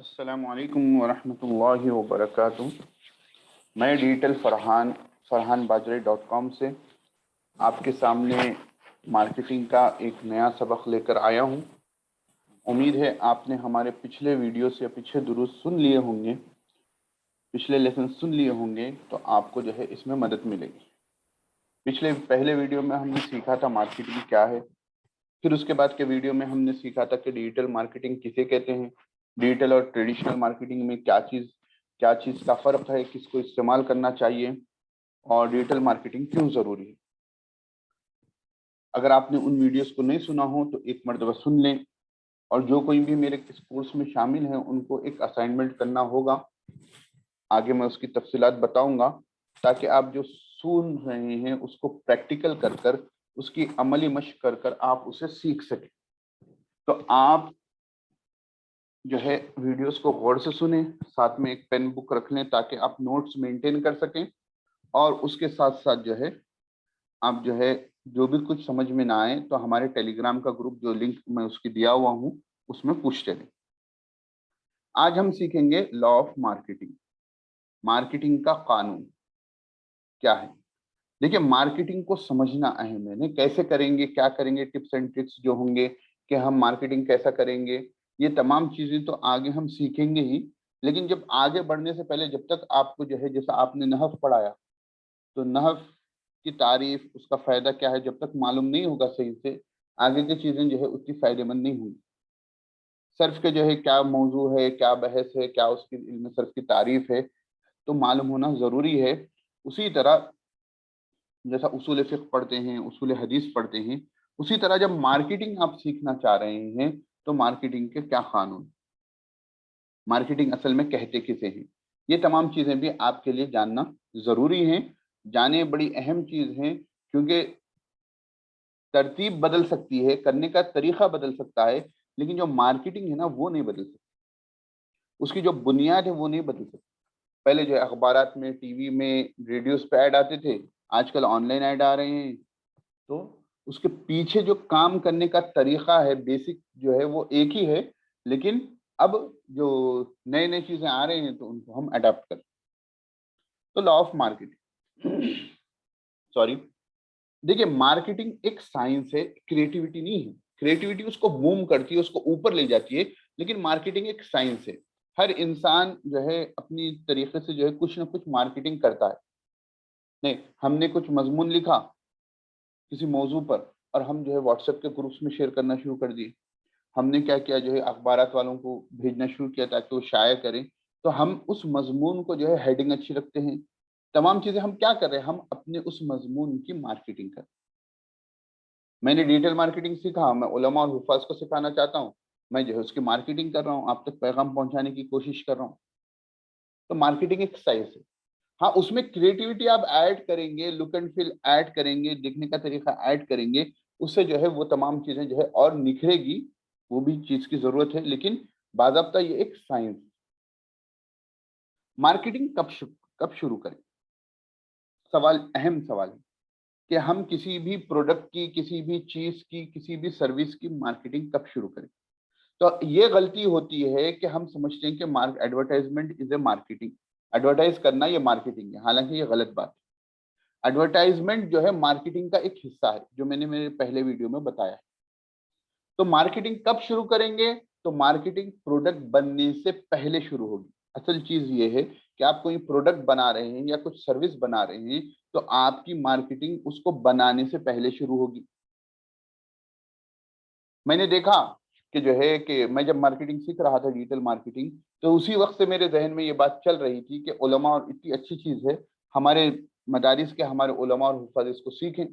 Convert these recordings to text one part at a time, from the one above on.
السلام علیکم ورحمۃ اللہ وبرکاتہ۔ میں ڈیجیٹل فرحان باجرے .com سے آپ کے سامنے مارکیٹنگ کا ایک نیا سبق لے کر آیا ہوں۔ امید ہے آپ نے ہمارے پچھلے ویڈیوز یا پچھلے دروس سن لیے ہوں گے، پچھلے لیسن سن لیے ہوں گے، تو آپ کو اس میں مدد ملے گی۔ پہلے ویڈیو میں ہم نے سیکھا تھا مارکیٹنگ کیا ہے، پھر اس کے بعد کے ویڈیو میں ہم نے سیکھا تھا کہ ڈیجیٹل مارکیٹنگ کسے کہتے ہیں، ڈیجیٹل اور ٹریڈیشنل مارکیٹنگ میں کیا چیز کا فرق ہے، کس کو استعمال کرنا چاہیے، اور ڈیجیٹل مارکیٹنگ کیوں ضروری ہے۔ اگر آپ نے ان ویڈیوز کو نہیں سنا ہو تو ایک مرتبہ سن لیں، اور جو کوئی بھی میرے اس کورس میں شامل ہیں ان کو ایک اسائنمنٹ کرنا ہوگا، آگے میں اس کی تفصیلات بتاؤں گا، تاکہ آپ جو سن رہے ہیں اس کو پریکٹیکل کر اس کی عملی مشق کر آپ اسے سیکھ سکیں۔ تو آپ ویڈیوز کو غور سے سنیں، ساتھ میں ایک پین بک رکھ لیں تاکہ آپ نوٹس مینٹین کر سکیں، اور اس کے ساتھ ساتھ آپ جو بھی کچھ سمجھ میں نہ آئے تو ہمارے ٹیلی گرام کا گروپ جو لنک میں اس کی دیا ہوا ہوں اس میں پوچھتے رہیں۔ آج ہم سیکھیں گے لا آف مارکیٹنگ، مارکیٹنگ کا قانون کیا ہے۔ دیکھیں، مارکیٹنگ کو سمجھنا اہم ہے، کیسے کریں گے، کیا کریں گے، ٹپس اینڈ ٹرکس جو ہوں گے کہ ہم مارکیٹنگ کیسا کریں گے، یہ تمام چیزیں تو آگے ہم سیکھیں گے ہی، لیکن جب آگے بڑھنے سے پہلے جب تک آپ کو جیسا آپ نے نحو پڑھایا تو نحو کی تعریف، اس کا فائدہ کیا ہے، جب تک معلوم نہیں ہوگا صحیح سے، آگے کی چیزیں اتنی فائدہ مند نہیں ہوئی۔ صرف کے کیا موضوع ہے، کیا بحث ہے، کیا اس کی علم صرف کی تعریف ہے، تو معلوم ہونا ضروری ہے۔ اسی طرح جیسا اصول فقہ پڑھتے ہیں، اصول حدیث پڑھتے ہیں، اسی طرح جب مارکیٹنگ آپ سیکھنا چاہ رہے ہیں تو مارکیٹنگ کے کیا قانون، مارکیٹنگ اصل میں کہتے کسے ہیں، یہ تمام چیزیں بھی آپ کے لیے جاننا ضروری ہیں۔ جانے بڑی اہم چیز ہیں، کیونکہ ترتیب بدل سکتی ہے، کرنے کا طریقہ بدل سکتا ہے، لیکن جو مارکیٹنگ ہے نا وہ نہیں بدل سکتی، اس کی جو بنیاد ہے وہ نہیں بدل سکتی۔ پہلے اخبارات میں، ٹی وی میں، ریڈیوز پہ ایڈ آتے تھے، آج کل آن لائن ایڈ آ رہے ہیں، تو اس کے پیچھے جو کام کرنے کا طریقہ ہے، بیسک وہ ایک ہی ہے، لیکن اب جو نئے چیزیں آ رہے ہیں تو ان کو ہم اڈاپٹ کریں۔ تو لا آف مارکیٹنگ سوری دیکھیے، مارکیٹنگ ایک سائنس ہے، کریٹیوٹی نہیں ہے۔ کریٹیوٹی اس کو بوم کرتی ہے، اس کو اوپر لے جاتی ہے، لیکن مارکیٹنگ ایک سائنس ہے۔ ہر انسان اپنی طریقے سے کچھ نہ کچھ مارکیٹنگ کرتا ہے۔ نہیں، ہم نے کچھ مضمون لکھا کسی موضوع پر اور ہم واٹس ایپ کے گروپس میں شیئر کرنا شروع کر دیے، ہم نے کیا کیا اخبارات والوں کو بھیجنا شروع کیا تاکہ وہ شائع کریں، تو ہم اس مضمون کو ہیڈنگ اچھی رکھتے ہیں، تمام چیزیں ہم کیا کر رہے ہیں، ہم اپنے اس مضمون کی مارکیٹنگ کر رہے ہیں۔ میں نے ڈیجیٹل مارکیٹنگ سیکھا، میں علماء اور حفاظ کو سکھانا چاہتا ہوں، میں اس کی مارکیٹنگ کر رہا ہوں، آپ تک پیغام پہنچانے کی کوشش کر رہا ہوں۔ تو مارکیٹنگ ایک سائنس ہے۔ ہاں، اس میں کریٹیوٹی آپ ایڈ کریں گے، لک اینڈ فیل ایڈ کریں گے، دیکھنے کا طریقہ ایڈ کریں گے، اس سے وہ تمام چیزیں اور نکھرے گی، وہ بھی چیز کی ضرورت ہے، لیکن باضابطہ یہ ایک سائنس۔ مارکیٹنگ کب شروع کریں، اہم سوال ہے کہ ہم کسی بھی پروڈکٹ کی، کسی بھی چیز کی، کسی بھی سروس کی مارکیٹنگ کب شروع کریں۔ تو یہ غلطی ہوتی ہے کہ ہم سمجھتے ہیں کہ advertisement is a marketing, advertise کرنا یہ مارکیٹنگ ہے، حالانکہ یہ غلط بات ہے۔ ایڈورٹائزمنٹ مارکیٹنگ کا ایک حصہ ہے، جو میں نے میرے پہلے ویڈیو میں بتایا ہے۔ تو مارکیٹنگ کب شروع کریں گے، تو مارکیٹنگ پروڈکٹ بننے سے پہلے شروع ہوگی۔ اصل چیز یہ ہے کہ آپ کوئی پروڈکٹ بنا رہے ہیں یا کچھ سروس بنا رہے ہیں تو آپ کی مارکیٹنگ اس کو بنانے سے پہلے شروع ہوگی۔ میں نے دیکھا کہ میں جب مارکیٹنگ سیکھ رہا تھا، ڈیجیٹل مارکیٹنگ، تو اسی وقت سے میرے ذہن میں یہ بات چل رہی تھی کہ علماء، اور اتنی اچھی چیز ہے، ہمارے مدارس کے ہمارے علماء اور حفاظ اس کو سیکھیں۔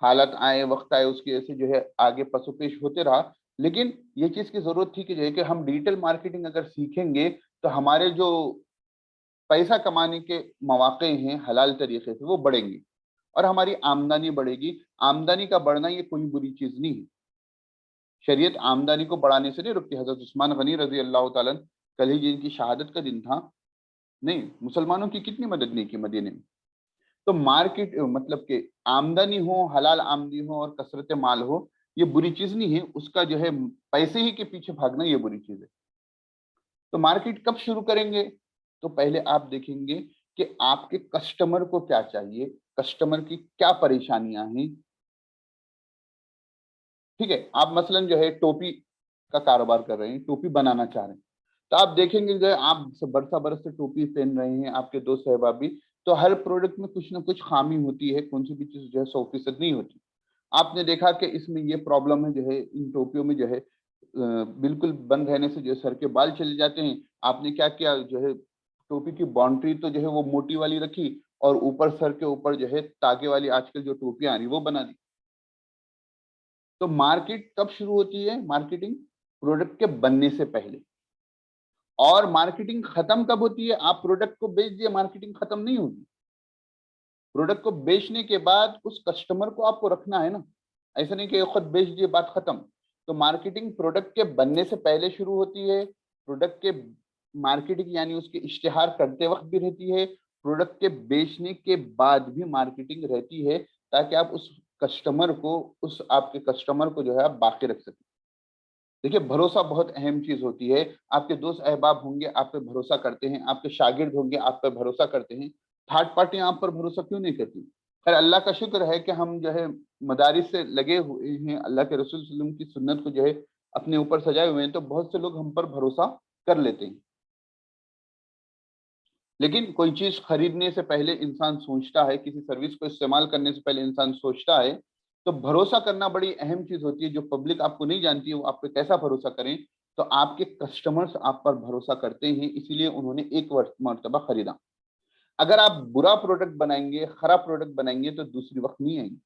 حالت آئے، وقت آئے، اس کی وجہ سے آگے پس و پیش ہوتے رہا، لیکن یہ چیز کی ضرورت تھی کہ ہم ڈیجیٹل مارکیٹنگ اگر سیکھیں گے تو ہمارے جو پیسہ کمانے کے مواقع ہیں حلال طریقے سے وہ بڑھیں گے، اور ہماری آمدنی بڑھے گی۔ آمدنی کا بڑھنا یہ کوئی بری چیز نہیں ہے، شریعت آمدنی کو بڑھانے سے نہیں رکتی۔ حضرت عثمان غنی رضی اللہ تعالیٰ، کل ہی جن کی شہادت کا دن تھا، نہیں، مسلمانوں کی کتنی مدد نہیں کی مدینے میں۔ تو مارکیٹ مطلب کہ آمدنی ہو، حلال آمدنی ہو اور کثرت مال ہو، یہ بری چیز نہیں ہے، اس کا پیسے ہی کے پیچھے بھاگنا یہ بری چیز ہے۔ تو مارکیٹ کب شروع کریں گے؟ تو پہلے آپ دیکھیں گے کہ آپ کے کسٹمر کو کیا چاہیے، کسٹمر کی کیا پریشانیاں ہیں. ٹھیک ہے، آپ مثلاً جو ہے ٹوپی کا کاروبار کر رہے ہیں، ٹوپی بنانا چاہ رہے ہیں، تو آپ دیکھیں گے جو ہے آپ برسہ برس سے ٹوپی پہن رہے ہیں، آپ کے دوست احباب بھی، تو ہر پروڈکٹ میں کچھ نہ کچھ خامی ہوتی ہے، کون سی بھی چیز جو ہے 100% نہیں ہوتی. آپ نے دیکھا کہ اس میں یہ پرابلم ہے جو ہے ان ٹوپیوں میں جو ہے بالکل بند رہنے سے جو سر کے بال چلے جاتے ہیں. آپ نے کیا کیا جو ہے ٹوپی کی باؤنڈری تو جو ہے وہ موٹی والی رکھی اور اوپر سر کے اوپر جو ہے تاگے والی آج کل جو ٹوپیاں آ رہی وہ بنا دی. تو مارکیٹ کب شروع ہوتی ہے؟ مارکیٹنگ پروڈکٹ کے بننے سے پہلے. اور مارکیٹنگ ختم کب ہوتی ہے؟ آپ پروڈکٹ کو بیچ دیے، مارکیٹنگ ختم نہیں ہوگی. پروڈکٹ کو بیچنے کے بعد اس کسٹمر کو آپ کو رکھنا ہے نا، ایسا نہیں کہ خود بیچ دیے بات ختم. تو مارکیٹنگ پروڈکٹ کے بننے سے پہلے شروع ہوتی ہے، پروڈکٹ کے مارکیٹنگ یعنی اس کے اشتہار کرتے وقت بھی رہتی ہے، پروڈکٹ کے بیچنے کے بعد بھی مارکیٹنگ رہتی ہے، تاکہ آپ اس کسٹمر کو، اس آپ کے کسٹمر کو جو ہے آپ باقی رکھ سکیں. دیکھیے بھروسہ بہت اہم چیز ہوتی ہے. آپ کے دوست احباب ہوں گے آپ پہ بھروسہ کرتے ہیں، آپ کے شاگرد ہوں گے آپ پہ بھروسہ کرتے ہیں، تھرڈ پارٹیاں آپ پر بھروسہ کیوں نہیں کرتی؟ خیر اللہ کا شکر ہے کہ ہم جو ہے مدارس سے لگے ہوئے ہیں، اللہ کے رسول صلی اللہ علیہ وسلم کی سنت کو جو ہے اپنے اوپر سجائے ہوئے ہیں، تو بہت سے لوگ ہم پر بھروسہ کر لیتے ہیں. لیکن کوئی چیز خریدنے سے پہلے انسان سوچتا ہے، کسی سروس کو استعمال کرنے سے پہلے انسان سوچتا ہے. تو بھروسہ کرنا بڑی اہم چیز ہوتی ہے. جو پبلک آپ کو نہیں جانتی ہے وہ آپ پہ کیسا بھروسہ کریں؟ تو آپ کے کسٹمرز آپ پر بھروسہ کرتے ہیں، اسی لیے انہوں نے ایک مرتبہ خریدا. اگر آپ برا پروڈکٹ بنائیں گے، خراب پروڈکٹ بنائیں گے، تو دوسری وقت نہیں آئیں گے.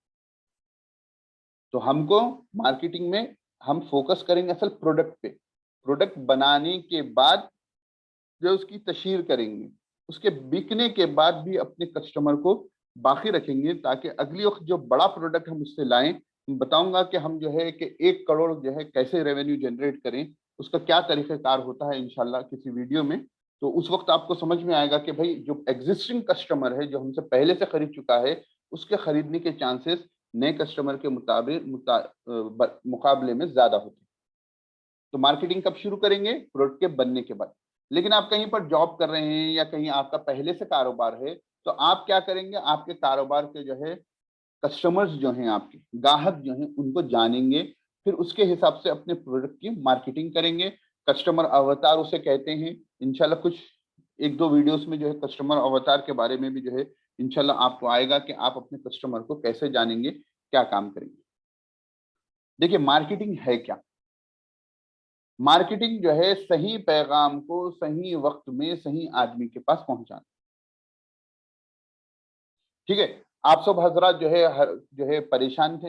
تو ہم کو مارکیٹنگ میں ہم فوکس کریں گے اصل پروڈکٹ پہ. پروڈکٹ بنانے کے بعد جو اس کی تشہیر کریں گے، اس کے بکنے کے بعد بھی اپنے کسٹمر کو باقی رکھیں گے، تاکہ اگلی وقت جو بڑا پروڈکٹ ہم اس سے لائیں. بتاؤں گا کہ ہم جو ہے کہ 1 کروڑ جو ہے کیسے ریونیو جنریٹ کریں، اس کا کیا طریقہ کار ہوتا ہے انشاءاللہ کسی ویڈیو میں. تو اس وقت آپ کو سمجھ میں آئے گا کہ بھائی جو ایگزسٹنگ کسٹمر ہے، جو ہم سے پہلے سے خرید چکا ہے، اس کے خریدنے کے چانسز نئے کسٹمر کے مقابلے میں زیادہ ہوتے ہیں. تو مارکیٹنگ کب شروع کریں گے؟ پروڈکٹ کے بننے کے بعد. لیکن آپ کہیں پر جاب کر رہے ہیں یا کہیں آپ کا پہلے سے کاروبار ہے، تو آپ کیا کریں گے؟ آپ کے کاروبار کے جو ہے کسٹمرز جو ہیں، آپ کے گاہک جو ہیں، ان کو جانیں گے، پھر اس کے حساب سے اپنے پروڈکٹ کی مارکیٹنگ کریں گے. کسٹمر اوتار اسے کہتے ہیں. انشاءاللہ کچھ 1-2 ویڈیوز میں جو ہے کسٹمر اوتار کے بارے میں بھی جو ہے انشاءاللہ آپ کو آئے گا کہ آپ اپنے کسٹمر کو کیسے جانیں گے، کیا کام کریں گے. دیکھیے مارکیٹنگ ہے کیا؟ مارکیٹنگ جو ہے صحیح پیغام کو صحیح وقت میں صحیح آدمی کے پاس پہنچانا. ٹھیک ہے، آپ سب حضرات جو ہے پریشان تھے.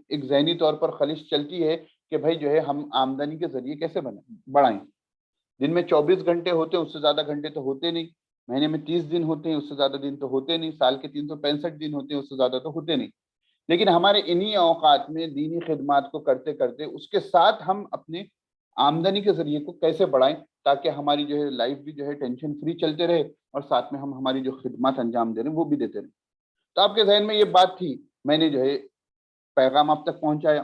ایک ذہنی طور پر خلش چلتی ہے کہ بھائی جو ہے ہم آمدنی کے ذریعے کیسے بڑھائیں. دن میں 24 گھنٹے ہوتے ہیں، اس سے زیادہ گھنٹے تو ہوتے نہیں. مہینے میں 30 دن ہوتے ہیں، اس سے زیادہ دن تو ہوتے نہیں. سال کے 365 دن ہوتے ہیں، اس سے زیادہ تو ہوتے نہیں. لیکن ہمارے انہی اوقات میں دینی خدمات کو کرتے کرتے اس کے ساتھ ہم اپنے آمدنی کے ذریعے کو کیسے بڑھائیں، تاکہ ہماری جو ہے لائف بھی جو ہے ٹینشن فری چلتے رہے، اور ساتھ میں ہم ہماری جو خدمات انجام دے رہے ہیں وہ بھی دیتے رہے. تو آپ کے ذہن میں یہ بات تھی، میں نے جو ہے پیغام آپ تک پہنچایا،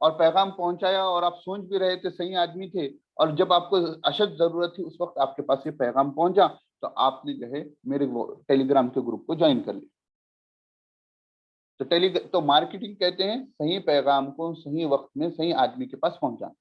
اور پیغام پہنچایا اور آپ سوچ بھی رہے تھے، صحیح آدمی تھے، اور جب آپ کو اشد ضرورت تھی اس وقت آپ کے پاس یہ پیغام پہنچا، تو آپ نے جو ہے میرے ٹیلی گرام کے گروپ کو جوائن کر لیا. تو مارکیٹنگ کہتے ہیں صحیح پیغام کو صحیح وقت میں صحیح آدمی کے پاس پہنچانا.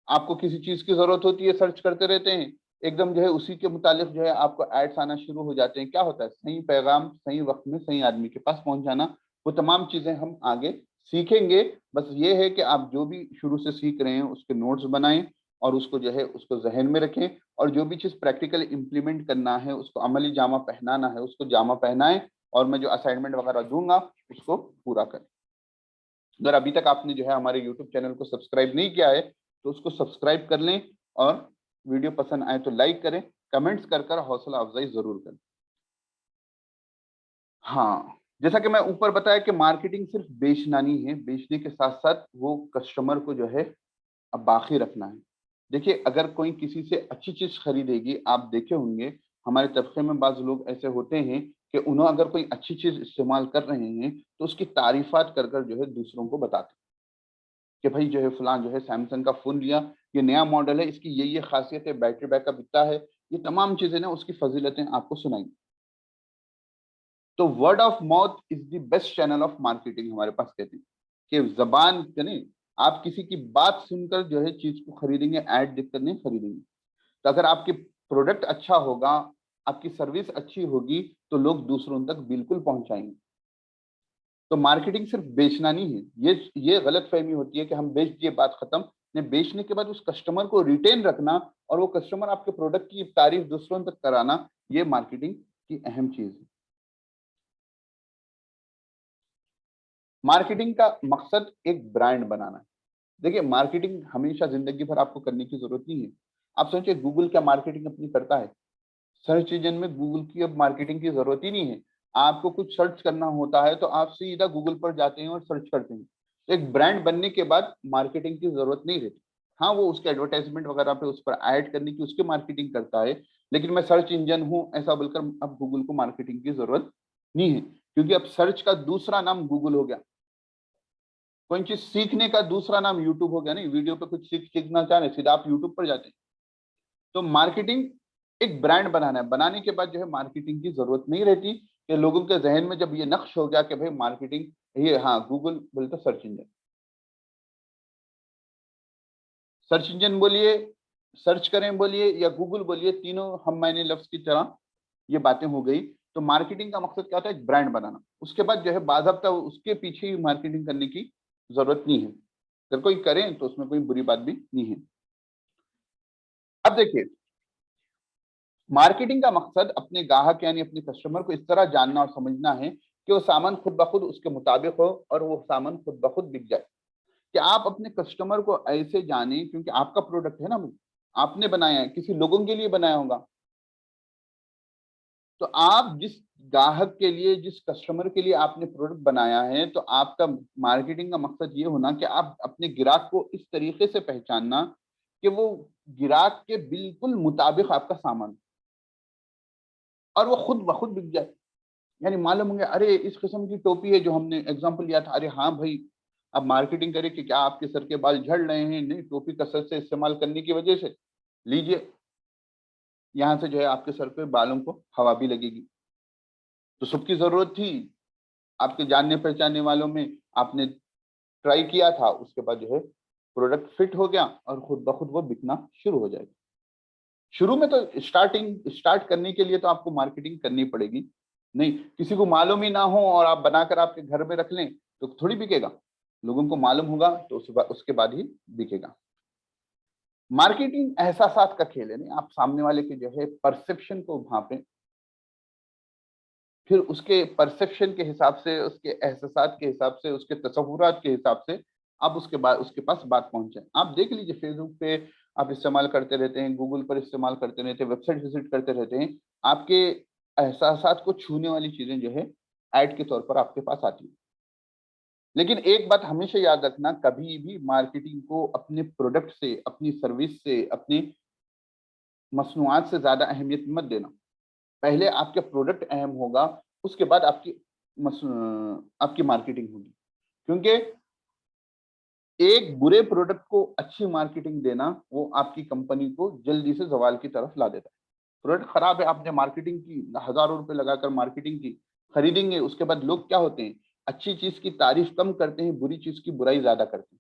آپ کو کسی چیز کی ضرورت ہوتی ہے، سرچ کرتے رہتے ہیں، ایک دم جو ہے اسی کے متعلق جو ہے آپ کو ایڈس آنا شروع ہو جاتے ہیں. کیا ہوتا ہے؟ صحیح پیغام صحیح وقت میں صحیح آدمی کے پاس پہنچانا. وہ تمام چیزیں ہم آگے سیکھیں گے. بس یہ ہے کہ آپ جو بھی شروع سے سیکھ رہے ہیں اس کے نوٹس بنائیں، اور اس کو جو ہے اس کو ذہن میں رکھیں، اور جو بھی چیز پریکٹیکل امپلیمنٹ کرنا ہے، اس کو عملی جامہ پہنانا ہے، اس کو جامہ پہنائیں، اور میں جو اسائنمنٹ وغیرہ دوں گا اس کو پورا کریں. اگر ابھی تک آپ نے جو ہے ہمارے یوٹیوب چینل کو سبسکرائب نہیں کیا ہے تو اس کو سبسکرائب کر لیں، اور ویڈیو پسند آئے تو لائک کریں، کمنٹس کر حوصلہ افزائی ضرور کریں. ہاں، جیسا کہ میں اوپر بتایا کہ مارکیٹنگ صرف بیچنا نہیں ہے، بیچنے کے ساتھ ساتھ وہ کسٹمر کو جو ہے اب باقی رکھنا ہے. دیکھیے اگر کوئی کسی سے اچھی چیز خریدے گی، آپ دیکھے ہوں گے ہمارے طبقے میں بعض لوگ ایسے ہوتے ہیں کہ انہوں اگر کوئی اچھی چیز استعمال کر رہے ہیں تو اس کی تعریفات کر جو ہے دوسروں کو بتاتے ہیں. کہ بھائی جو ہے فلاں جو ہے سیمسنگ کا فون لیا، یہ نیا ماڈل ہے، اس کی یہ خاصیت ہے، بیٹری بیک اپ اتنا ہے، یہ تمام چیزیں نا اس کی فضیلتیں آپ کو سنائیں۔ تو word of mouth is the best channel of marketing ہمارے پاس کہتے ہیں کہ زبان یعنی آپ کسی کی بات سن کر جو ہے چیز کو خریدیں گے، ایڈ دیکھ کر نہیں خریدیں گے۔ تو اگر آپ کی پروڈکٹ اچھا ہوگا، آپ کی سروس اچھی ہوگی، تو لوگ دوسروں تک بالکل پہنچائیں گے۔ تو مارکیٹنگ صرف بیچنا نہیں ہے، یہ غلط فہمی ہوتی ہے کہ ہم بیچ دیے بات ختم۔ نے بیچنے کے بعد اس کسٹمر کو ریٹین رکھنا اور وہ کسٹمر آپ کے پروڈکٹ کی تعریف دوسروں تک کرانا، یہ مارکیٹنگ کی اہم چیز ہے۔ مارکیٹنگ کا مقصد ایک برانڈ بنانا ہے۔ دیکھیے مارکیٹنگ ہمیشہ زندگی بھر آپ کو کرنے کی ضرورت نہیں ہے۔ آپ سوچیں گوگل کیا مارکیٹنگ اپنی کرتا ہے؟ سرچ انجن میں گوگل کی اب مارکیٹنگ کی ضرورت ہی نہیں ہے۔ آپ کو کچھ سرچ کرنا ہوتا ہے تو آپ سیدھا گوگل پر جاتے ہیں اور سرچ کرتے ہیں۔ ایک برانڈ بننے کے بعد مارکیٹنگ کی ضرورت نہیں رہتی۔ ہاں وہ اس کے ایڈورٹائزمنٹ وغیرہ پہ اس پر ایڈ کرنے کی اس کی مارکیٹنگ کرتا ہے، لیکن میں سرچ انجن ہوں ایسا بول کر اب گوگل کو مارکیٹنگ کی ضرورت نہیں ہے، کیونکہ اب سرچ کا دوسرا نام گوگل ہو گیا۔ کوئی چیز سیکھنے کا دوسرا نام یوٹیوب ہو گیا۔ نہیں ویڈیو پہ کچھ سیکھنا چاہ رہے ہیں سیدھا آپ یوٹیوب پر جاتے ہیں۔ تو مارکیٹنگ ایک برانڈ بنانا ہے، بنانے کے بعد جو ہے مارکیٹنگ کی ضرورت نہیں رہتی کہ لوگوں کے ذہن میں جب یہ نقش ہو گیا کہ بھائی مارکیٹنگ یہ ہاں گوگل بولتا سرچ انجن، سرچ انجن بولیے، سرچ کریں بولیے یا گوگل بولیے، تینوں ہم معنی لفظ کی طرح یہ باتیں ہو گئی۔ تو مارکیٹنگ کا مقصد کیا ہوتا ہے؟ ایک برانڈ بنانا۔ اس کے بعد جو ہے باضابطہ اس کے پیچھے ہی مارکیٹنگ کرنے کی ضرورت نہیں ہے۔ اگر کوئی کریں تو اس میں کوئی بری بات بھی نہیں ہے۔ اب دیکھیے مارکیٹنگ کا مقصد اپنے گاہک یعنی اپنے کسٹمر کو اس طرح جاننا اور سمجھنا ہے کہ وہ سامان خود بخود اس کے مطابق ہو اور وہ سامان خود بخود بک جائے۔ کہ آپ اپنے کسٹمر کو ایسے جانیں، کیونکہ آپ کا پروڈکٹ ہے نا، آپ نے بنایا ہے، کسی لوگوں کے لیے بنایا ہوگا۔ تو آپ جس گاہک کے لیے، جس کسٹمر کے لیے آپ نے پروڈکٹ بنایا ہے، تو آپ کا مارکیٹنگ کا مقصد یہ ہونا کہ آپ اپنے گراہک کو اس طریقے سے پہچاننا کہ وہ گراہک کے بالکل مطابق آپ کا سامان اور وہ خود بخود بک جائے۔ یعنی معلوم ہوں گے ارے اس قسم کی ٹوپی ہے جو ہم نے ایگزامپل لیا تھا، ارے ہاں بھائی اب مارکیٹنگ کرے کہ کیا آپ کے سر کے بال جھڑ رہے ہیں؟ نہیں، ٹوپی کثرت سے استعمال کرنے کی وجہ سے لیجئے، یہاں سے جو ہے آپ کے سر پہ بالوں کو ہوا بھی لگے گی۔ تو سب کی ضرورت تھی، آپ کے جاننے پہچاننے والوں میں آپ نے ٹرائی کیا تھا، اس کے بعد جو ہے پروڈکٹ فٹ ہو گیا اور خود بخود وہ بکنا شروع ہو جائے گا۔ شروع میں تو اسٹارٹ کرنے کے لیے تو آپ کو مارکیٹنگ کرنی پڑے گی۔ نہیں کسی کو معلوم ہی نہ ہو اور آپ بنا کر آپ کے گھر میں رکھ لیں تو تھوڑی بکے گا، لوگوں کو معلوم ہوگا تو اس کے بعد ہی بکے گا۔ مارکیٹنگ احساسات کا کھیل ہے، نہیں آپ سامنے والے کے جو ہے پرسپشن کو بھانپیں، پھر اس کے پرسپشن کے حساب سے، اس کے احساسات کے حساب سے، اس کے تصورات کے حساب سے آپ اس کے پاس بات پہنچائیں۔ آپ دیکھ لیجیے فیس بک پہ آپ استعمال کرتے رہتے ہیں، گوگل پر استعمال کرتے رہتے ہیں، ویب سائٹ وزٹ کرتے رہتے ہیں، آپ کے احساسات کو چھونے والی چیزیں جو ہے ایڈ کے طور پر آپ کے پاس آتی ہیں۔ لیکن ایک بات ہمیشہ یاد رکھنا، کبھی بھی مارکیٹنگ کو اپنے پروڈکٹ سے، اپنی سروس سے، اپنی مصنوعات سے زیادہ اہمیت مت دینا۔ پہلے آپ کا پروڈکٹ اہم ہوگا، اس کے بعد آپ کی مارکیٹنگ ہوگی۔ کیونکہ ایک برے پروڈکٹ کو اچھی مارکیٹنگ دینا وہ آپ کی کمپنی کو جلدی سے زوال کی طرف لا دیتا ہے۔ پروڈکٹ خراب ہے، آپ نے مارکیٹنگ کی، ہزاروں روپے لگا کر مارکیٹنگ کی، خریدیں گے، اس کے بعد لوگ کیا ہوتے ہیں؟ اچھی چیز کی تعریف کم کرتے ہیں، بری چیز کی برائی زیادہ کرتے ہیں۔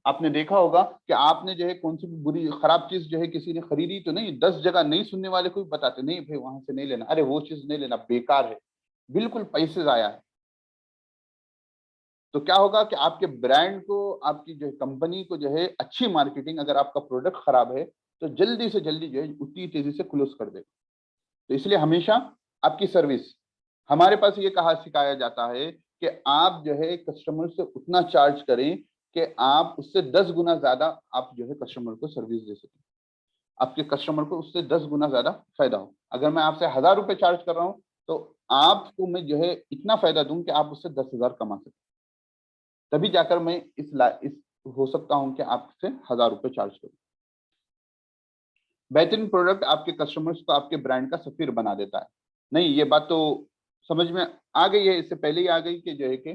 آپ نے دیکھا ہوگا کہ آپ نے جو ہے کون سی بری خراب چیز جو ہے کسی نے خریدی تو نہیں، 10 جگہ نہیں سننے والے کو بھی بتاتے نہیں بھائی وہاں سے نہیں لینا، ارے وہ چیز نہیں لینا، بیکار ہے، بالکل پیسے ضائع ہے۔ تو کیا ہوگا کہ آپ کے برانڈ کو، آپ کی جو ہے کمپنی کو جو ہے اچھی مارکیٹنگ، اگر آپ کا پروڈکٹ خراب ہے تو جلدی سے جلدی جو ہے اتنی تیزی سے کلوز کر دے گا۔ تو اس لیے ہمیشہ آپ کی سروس، ہمارے پاس یہ کہا سکھایا جاتا ہے کہ آپ جو ہے کسٹمر سے اتنا چارج کریں کہ آپ اس سے 10 گنا زیادہ آپ جو ہے کسٹمر کو سروس دے سکیں، آپ کے کسٹمر کو اس سے 10 گنا زیادہ فائدہ ہو۔ اگر میں آپ سے 1000 روپے چارج کر رہا ہوں تو آپ کو میں جو ہے اتنا فائدہ دوں کہ آپ اس سے 10,000 کما سکیں، تبھی جا کر میں اس ہو سکتا ہوں کہ آپ سے 1000 روپے چارج کروں۔ بہترین پروڈکٹ آپ کے کسٹمرز کو آپ کے برانڈ کا سفیر بنا دیتا ہے۔ نہیں یہ بات تو سمجھ میں آ گئی ہے، اس سے پہلے ہی آ گئی کہ جو ہے کہ